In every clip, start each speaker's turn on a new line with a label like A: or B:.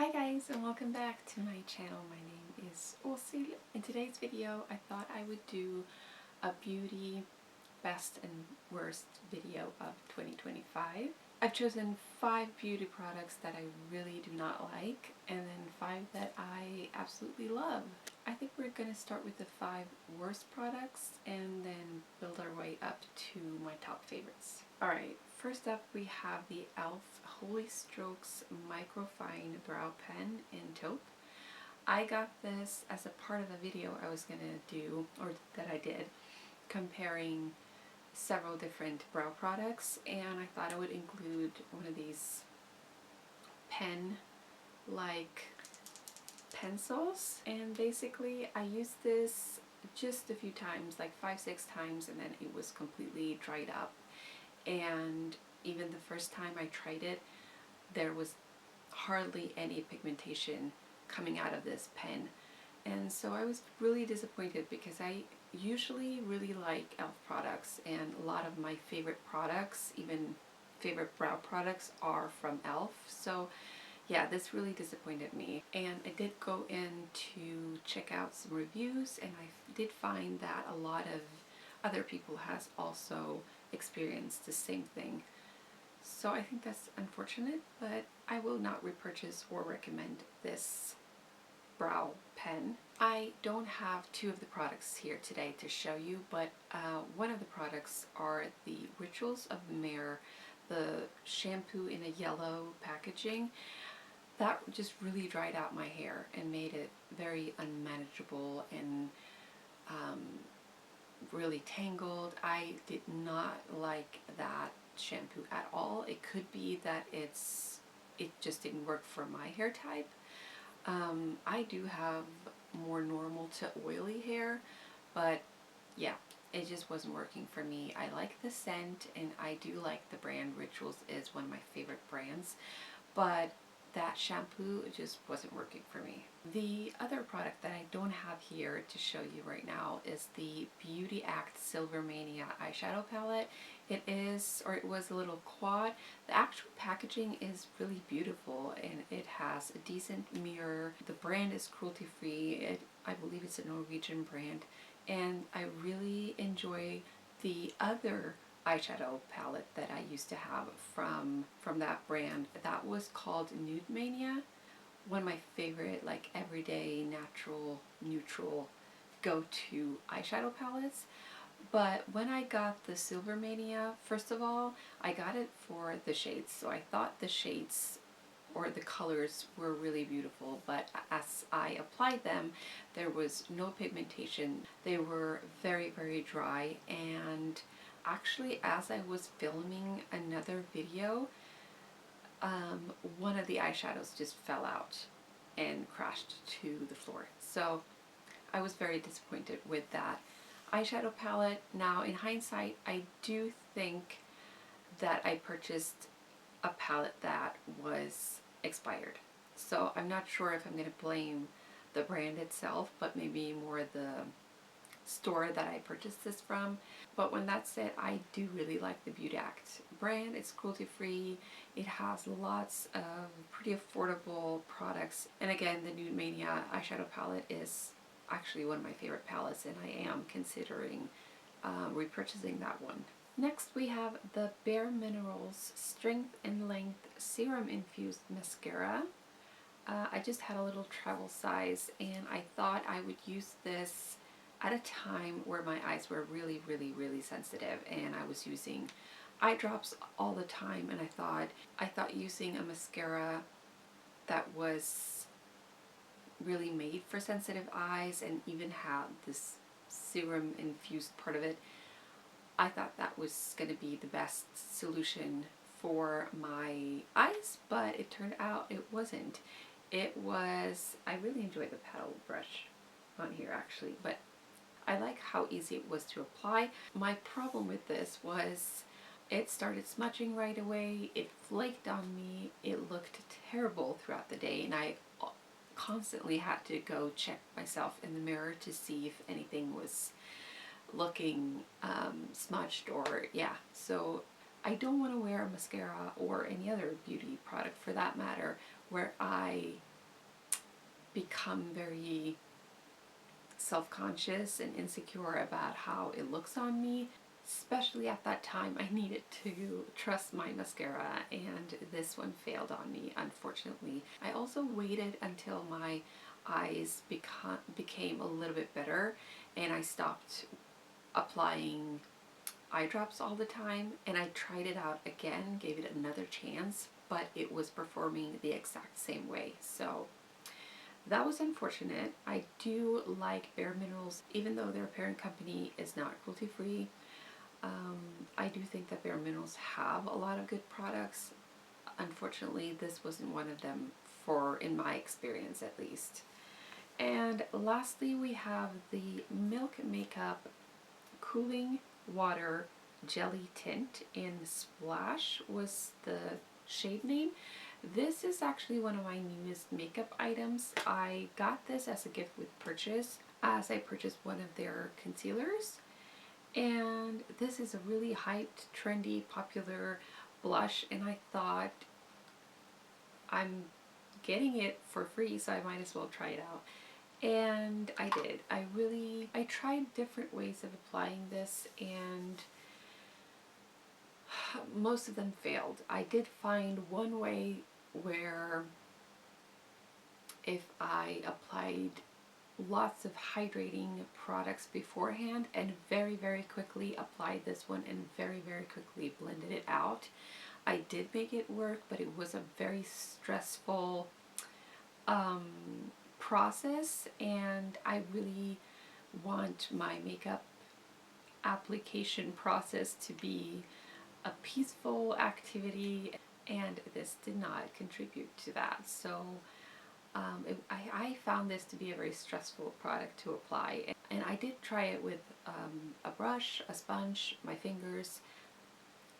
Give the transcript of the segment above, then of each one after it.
A: Hi guys, and welcome back to my channel. My name is Ursula. In today's video I thought I would do a beauty best and worst video of 2025. I've chosen 5 beauty products that I really do not like and then 5 that I absolutely love. I think we're going to start with the 5 worst products and then build our way up to my top favorites. Alright, first up we have the e.l.f. Holy Strokes Microfine Brow Pen in taupe. I got this as a part of a video I was going to do, or that I did, comparing several different brow products, and I thought I would include one of these pen-like pencils. And basically I used this just a few times, like 5-6 times, and then it was completely dried up. And even the first time I tried it, there was hardly any pigmentation coming out of this pen. And so I was really disappointed because I usually really like e.l.f. products, and a lot of my favorite products, even favorite brow products, are from e.l.f. So yeah, this really disappointed me. And I did go in to check out some reviews, and I did find that a lot of other people has also experienced the same thing. So I think that's unfortunate, but I will not repurchase or recommend this brow pen. I don't have 2 of the products here today to show you, but one of the products are the Rituals of Mehr, the shampoo in a yellow packaging. That just really dried out my hair and made it very unmanageable and really tangled. I did not like that shampoo at all. It could be that it just didn't work for my hair type. I do have more normal to oily hair, but yeah, it just wasn't working for me. I like the scent and I do like the brand. Rituals is one of my favorite brands, but that shampoo just wasn't working for me. The other product that I don't have here to show you right now is the Beautyact Silvermania eyeshadow palette. It is, or it was, a little quad. The actual packaging is really beautiful and it has a decent mirror. The brand is cruelty free. I believe it's a Norwegian brand, and I really enjoy the other eyeshadow palette that I used to have from that brand. That was called Nude Mania. One of my favorite, like, everyday natural neutral go-to eyeshadow palettes. But when I got the Silvermania, first of all, I got it for the shades, so I thought the shades or the colors were really beautiful, but as I applied them, there was no pigmentation. They were very, very dry, and actually as I was filming another video, one of the eyeshadows just fell out and crashed to the floor. So I was very disappointed with that eyeshadow palette. Now in hindsight, I do think that I purchased a palette that was expired. So I'm not sure if I'm going to blame the brand itself, but maybe more the store that I purchased this from. But when that's said, I do really like the Beautyact brand. It's cruelty free. It has lots of pretty affordable products. And again, the Nude Mania eyeshadow palette is actually one of my favorite palettes, and I am considering repurchasing that one. Next we have the Bare Minerals Strength and Length Serum Infused Mascara. I just had a little travel size, and I thought I would use this at a time where my eyes were really, really, really sensitive, and I was using eye drops all the time, and I thought using a mascara that was really made for sensitive eyes and even had this serum infused part of it, I thought that was going to be the best solution for my eyes, but it turned out it wasn't. It was, I really enjoyed the paddle brush on here actually, but I like how easy it was to apply. My problem with this was it started smudging right away, it flaked on me, it looked terrible throughout the day, and I constantly had to go check myself in the mirror to see if anything was looking smudged, or yeah. So I don't want to wear a mascara or any other beauty product for that matter where I become very self-conscious and insecure about how it looks on me. Especially at that time, I needed to trust my mascara, and this one failed on me, unfortunately. I also waited until my eyes became a little bit better, and I stopped applying eye drops all the time, and I tried it out again, gave it another chance, but it was performing the exact same way. So that was unfortunate. I do like Bare Minerals, even though their parent company is not cruelty-free. I do think that Bare Minerals have a lot of good products. Unfortunately, this wasn't one of them, in my experience at least. And lastly, we have the Milk Makeup Cooling Water Jelly Tint in Splash was the shade name. This is actually one of my newest makeup items. I got this as a gift with purchase, as I purchased one of their concealers. And this is a really hyped, trendy, popular blush, and I thought, I'm getting it for free, so I might as well try it out. And I did. I tried different ways of applying this, and most of them failed. I did find one way where if I applied lots of hydrating products beforehand and very, very quickly applied this one and very, very quickly blended it out, I did make it work, but it was a very stressful process, and I really want my makeup application process to be a peaceful activity, and this did not contribute to that. So I found this to be a very stressful product to apply, and I did try it with a brush, a sponge, my fingers.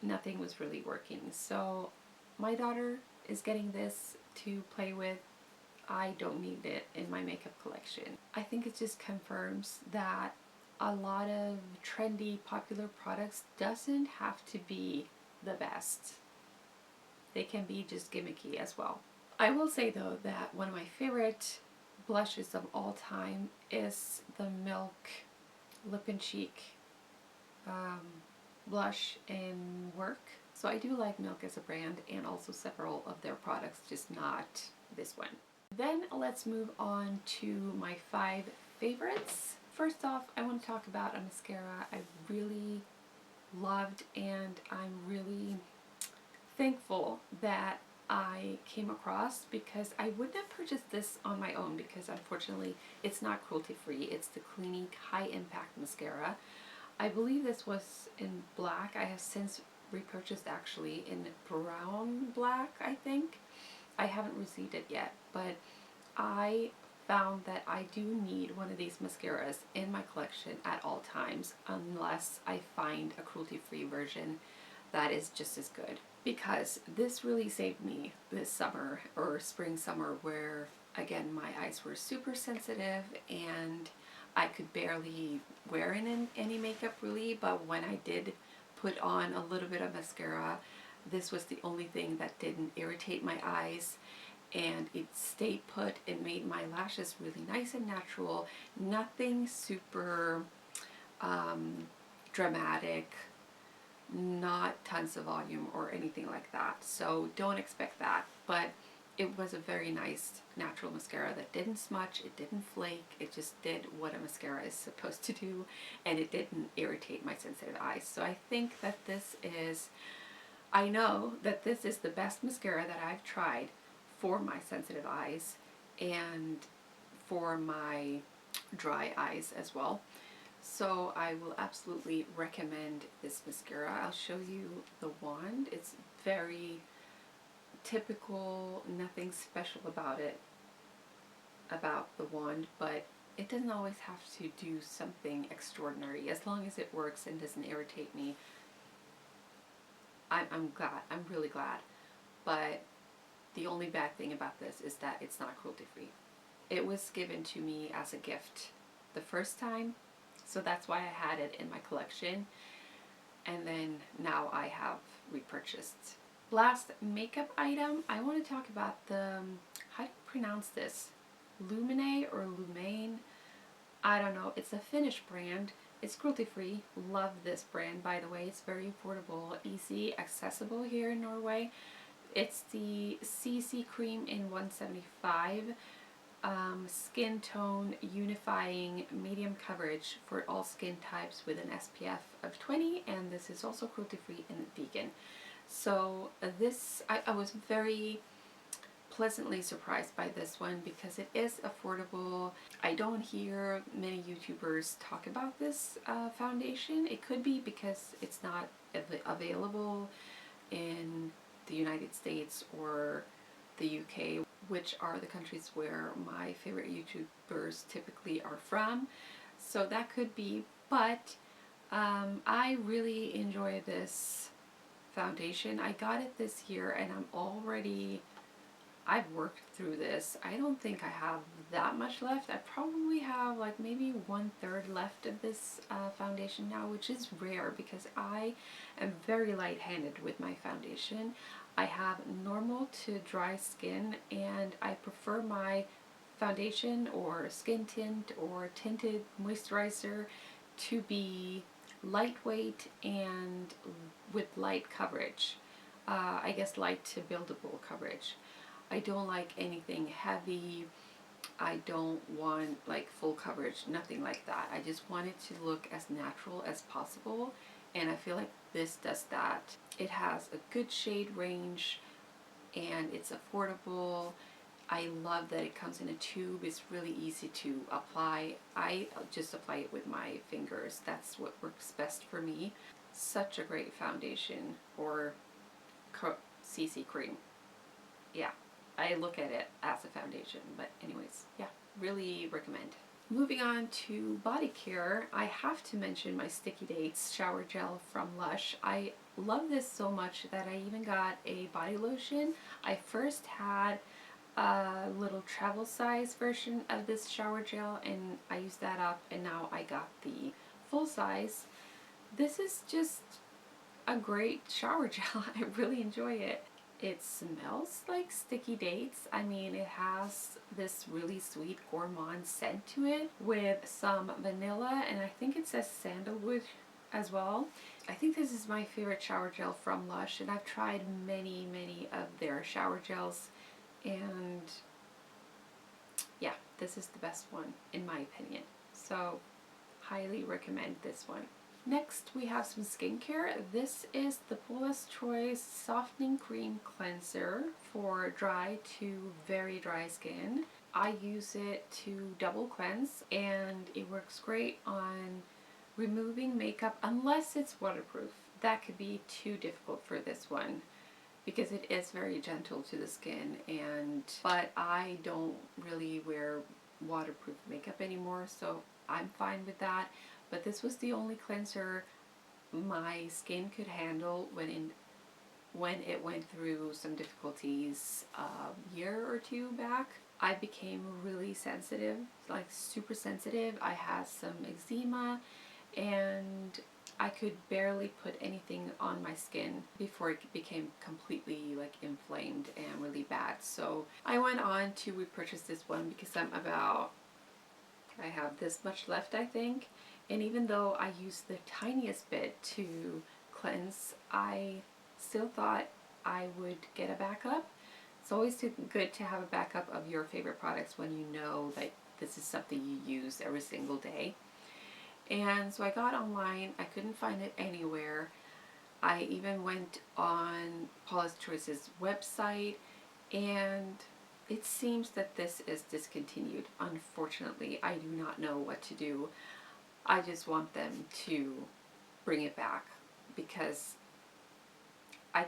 A: Nothing was really working. So my daughter is getting this to play with. I don't need it in my makeup collection. I think it just confirms that a lot of trendy, popular products doesn't have to be the best. They can be just gimmicky as well. I will say though that one of my favorite blushes of all time is the Milk Lip and Cheek blush in Work. So I do like Milk as a brand, and also several of their products, just not this one. Then let's move on to my 5 favorites. First off, I want to talk about a mascara I really loved, and I'm really thankful that I came across, because I wouldn't have purchased this on my own, because unfortunately it's not cruelty free. It's the Clinique High Impact Mascara. I believe this was in black. I have since repurchased actually in brown black, I think. I haven't received it yet, but I found that I do need one of these mascaras in my collection at all times, unless I find a cruelty-free version that is just as good. Because this really saved me this summer, or spring summer, where again my eyes were super sensitive and I could barely wear any makeup really, but when I did put on a little bit of mascara, this was the only thing that didn't irritate my eyes, and it stayed put. It made my lashes really nice and natural. Nothing super dramatic, not tons of volume or anything like that. So don't expect that. But it was a very nice natural mascara that didn't smudge, it didn't flake, it just did what a mascara is supposed to do, and it didn't irritate my sensitive eyes. So I think that I know that this is the best mascara that I've tried for my sensitive eyes and for my dry eyes as well. So I will absolutely recommend this mascara. I'll show you the wand. It's very typical, nothing special about it, about the wand, but it doesn't always have to do something extraordinary. As long as it works and doesn't irritate me, I'm glad. I'm really glad. But the only bad thing about this is that it's not cruelty free. It was given to me as a gift the first time, so that's why I had it in my collection, and then now I have repurchased. Last makeup item, I want to talk about the, how do you pronounce this? Lumene or Lumane. I don't know. It's a Finnish brand. It's cruelty free. Love this brand, by the way. It's very affordable, easy, accessible here in Norway. It's the CC cream in 175. Skin tone unifying medium coverage for all skin types with an SPF of 20, and this is also cruelty free and vegan. So I was very pleasantly surprised by this one because it is affordable. I don't hear many YouTubers talk about this foundation. It could be because it's not available in the United States or the UK, which are the countries where my favorite YouTubers typically are from. So that could be, but I really enjoy this foundation. I got it this year and I've worked through this. I don't think I have that much left. I probably have like maybe 1/3 left of this foundation now, which is rare because I am very light-handed with my foundation. I have normal to dry skin, and I prefer my foundation or skin tint or tinted moisturizer to be lightweight and with light coverage. I guess light to buildable coverage. I don't like anything heavy. I don't want like full coverage, nothing like that. I just want it to look as natural as possible, and I feel like this does that. It has a good shade range and it's affordable. I love that it comes in a tube. It's really easy to apply. I just apply it with my fingers. That's what works best for me. Such a great foundation or CC cream. Yeah, I look at it as a foundation, but anyways, yeah, really recommend. Moving on to body care, I have to mention my Sticky Dates shower gel from Lush. I love this so much that I even got a body lotion. I first had a little travel size version of this shower gel and I used that up, and now I got the full size. This is just a great shower gel. I really enjoy it. It smells like Sticky Dates. I mean, it has this really sweet gourmand scent to it with some vanilla, and I think it says sandalwood as well. I think this is my favorite shower gel from Lush, and I've tried many of their shower gels, and yeah, this is the best one in my opinion. So, highly recommend this one. Next, we have some skincare. This is the Paulas Choice Softening Cream Cleanser for dry to very dry skin. I use it to double cleanse, and it works great on removing makeup unless it's waterproof. That could be too difficult for this one because it is very gentle to the skin, but I don't really wear waterproof makeup anymore, so I'm fine with that. But this was the only cleanser my skin could handle when it went through some difficulties a year or two back. I became really sensitive, like super sensitive. I had some eczema and I could barely put anything on my skin before it became completely like inflamed and really bad. So I went on to repurchase this one because I have this much left, I think. And even though I used the tiniest bit to cleanse, I still thought I would get a backup. It's always good to have a backup of your favorite products when you know that this is something you use every single day. And so I got online. I couldn't find it anywhere. I even went on Paula's Choice's website, and it seems that this is discontinued. Unfortunately, I do not know what to do. I just want them to bring it back because I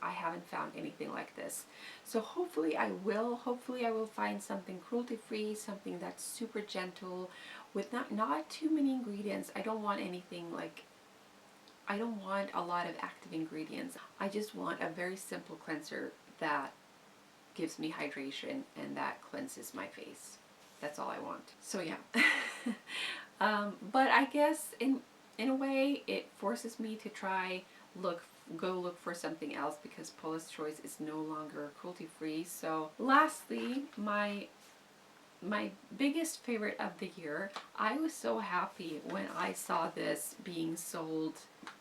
A: haven't found anything like this. So hopefully I will find something cruelty free, something that's super gentle with not too many ingredients. I don't want anything like, I don't want a lot of active ingredients. I just want a very simple cleanser that gives me hydration and that cleanses my face. That's all I want. So yeah. But I guess in a way it forces me to go look for something else because Paula's Choice is no longer cruelty free. So lastly, my my biggest favorite of the year, I was so happy when I saw this being sold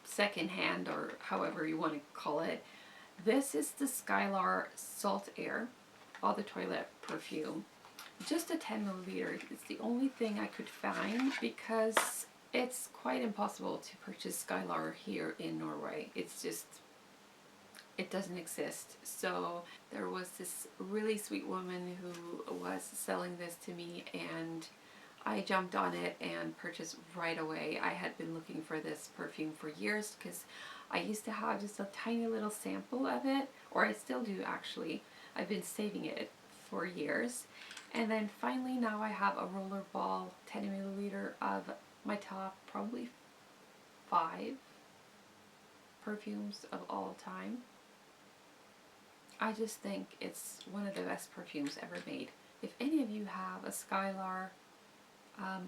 A: secondhand, or however you want to call it. This is the Skylar Salt Air Eau de Toilette perfume. Just a 10 milliliter. It's the only thing I could find because it's quite impossible to purchase Skylar here in Norway. It's just, it doesn't exist. So there was this really sweet woman who was selling this to me, and I jumped on it and purchased right away. I had been looking for this perfume for years because I used to have just a tiny little sample of it, or I still do actually. I've been saving it for years. And then finally now I have a roller ball 10 milliliter of my top probably 5 perfumes of all time. I just think it's one of the best perfumes ever made. If any of you have a Skylar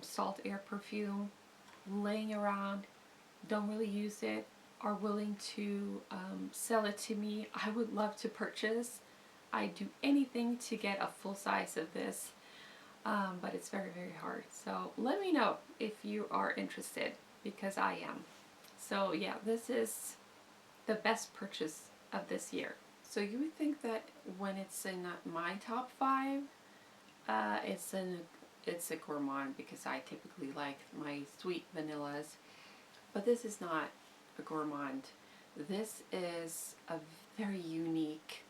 A: Salt Air perfume laying around, don't really use it, are willing to sell it to me, I would love to purchase. I do anything to get a full size of this, but it's very, very hard. So let me know if you are interested, because I am. So yeah, this is the best purchase of this year. So you would think that when it's in my top 5, it's a gourmand, because I typically like my sweet vanillas, but this is not a gourmand. This is a very unique,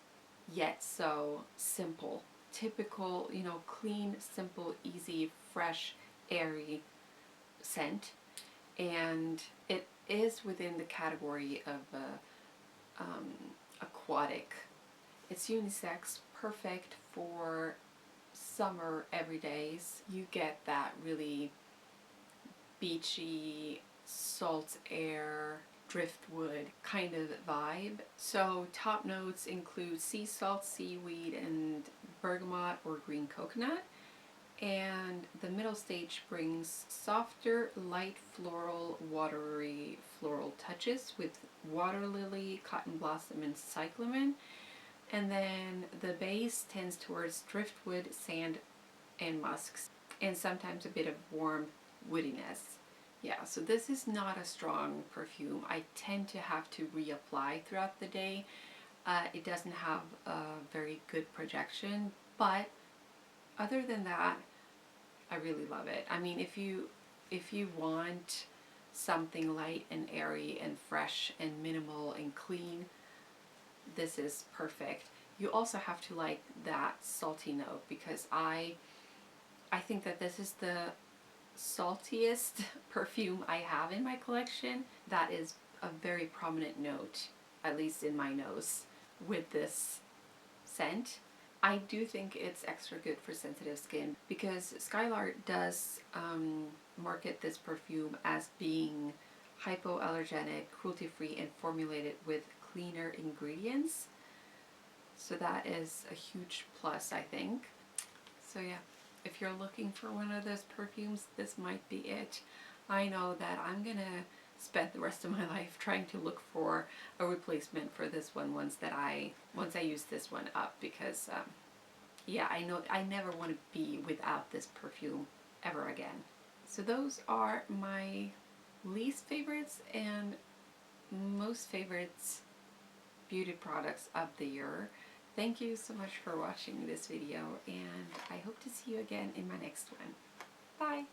A: yet so simple, typical, you know, clean, simple, easy, fresh, airy scent. And it is within the category of aquatic. It's unisex, perfect for summer everydays. You get that really beachy, salt air, driftwood kind of vibe. So top notes include sea salt, seaweed, and bergamot or green coconut. And the middle stage brings softer, light floral, watery floral touches with water lily, cotton blossom, and cyclamen. And then the base tends towards driftwood, sand, and musks, and sometimes a bit of warm woodiness. Yeah, so this is not a strong perfume. I tend to have to reapply throughout the day. It doesn't have a very good projection, but other than that, I really love it. I mean, if you want something light and airy and fresh and minimal and clean, this is perfect. You also have to like that salty note, because I think that this is the saltiest perfume I have in my collection. That is a very prominent note, at least in my nose, with this scent. I do think it's extra good for sensitive skin, because Skylar does market this perfume as being hypoallergenic, cruelty-free, and formulated with cleaner ingredients. So that is a huge plus, I think. So yeah, if you're looking for one of those perfumes, this might be it. I know that I'm gonna spend the rest of my life trying to look for a replacement for this one once I use this one up, because yeah, I know I never want to be without this perfume ever again. So those are my least favorites and most favorites beauty products of the year. Thank you so much for watching this video, and I hope to see you again in my next one. Bye!